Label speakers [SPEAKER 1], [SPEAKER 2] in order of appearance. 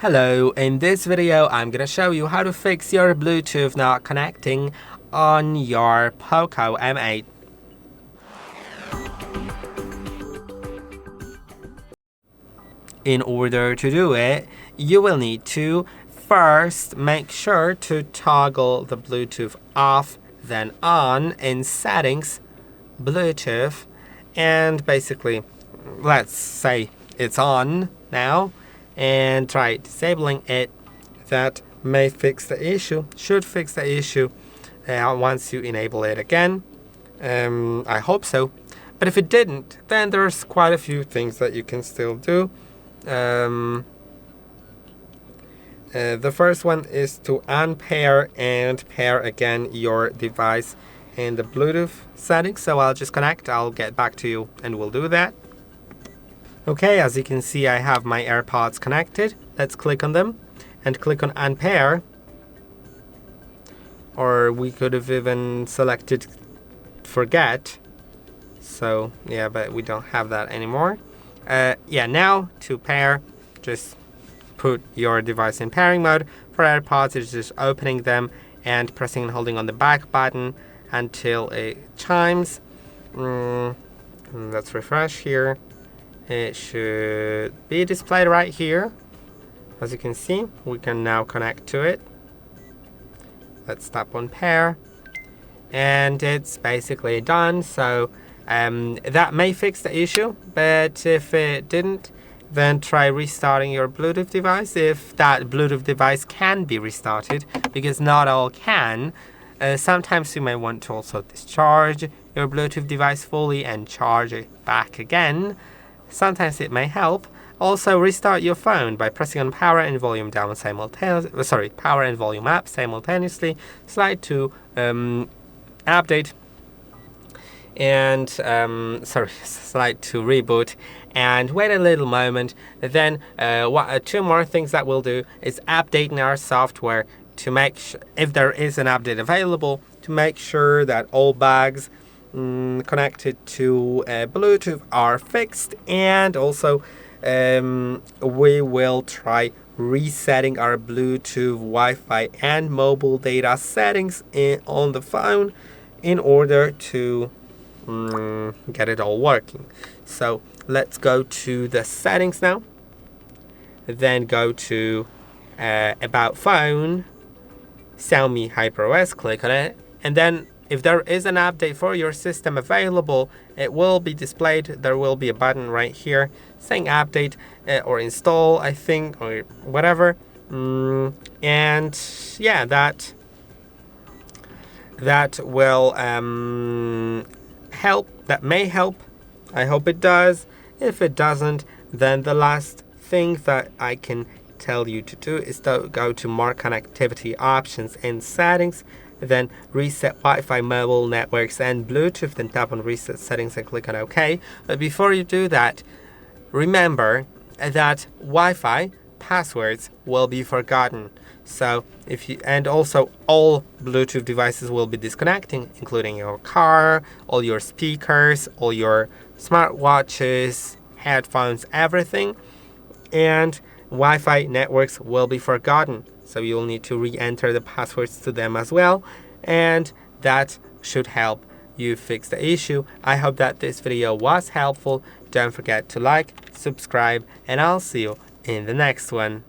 [SPEAKER 1] Hello, in this video I'm gonna show you how to fix your Bluetooth not connecting on your POCO M8. In order to do it, you will need to first make sure to toggle the Bluetooth off, then on in settings, Bluetooth, and basically, let's say it's on now, and try disabling it. That may fix the issue, should fix the issue once you enable it again. I hope so. But if it didn't, then there's quite a few things that you can still do. The first one is to unpair and pair again your device in the Bluetooth settings. So I'll just connect, I'll get back to you and we'll do that. Okay, as you can see, I have my AirPods connected. Let's click on them and click on Unpair. Or we could have even selected Forget. So, yeah, but we don't have that anymore. Now to pair, just put your device in pairing mode. For AirPods, it's just opening them and pressing and holding on the back button until it chimes. Let's refresh here. It should be displayed right here. As you can see, we can now connect to it. Let's tap on pair. And it's basically done. So that may fix the issue. But if it didn't, then try restarting your Bluetooth device. If that Bluetooth device can be restarted, because not all can. Sometimes you may want to also discharge your Bluetooth device fully and charge it back again. Sometimes it may help. Also, restart your phone by pressing on power and volume down simultaneously. Power and volume up simultaneously. Slide to update and slide to reboot and wait a little moment. Then two more things that we'll do is updating our software to make if there is an update available, to make sure that all bugs connected to Bluetooth are fixed, and also we will try resetting our Bluetooth, Wi-Fi and mobile data settings on the phone in order to get it all working. So let's go to the settings now, then go to about phone, Xiaomi HyperOS, click on it, and then if there is an update for your system available, it will be displayed. There will be a button right here saying update or install, I think, or whatever. And yeah, that will help. That may help. I hope it does. If it doesn't, then the last thing that I can tell you to do is to go to more connectivity options in settings, then reset Wi-Fi, mobile networks and Bluetooth, then tap on reset settings and click on OK. But before you do that, remember that Wi-Fi passwords will be forgotten. So and also all Bluetooth devices will be disconnecting, including your car, all your speakers, all your smartwatches, headphones, everything. And Wi-Fi networks will be forgotten, so you'll need to re-enter the passwords to them as well, and that should help you fix the issue. I hope that this video was helpful. Don't forget to like, subscribe, and I'll see you in the next one.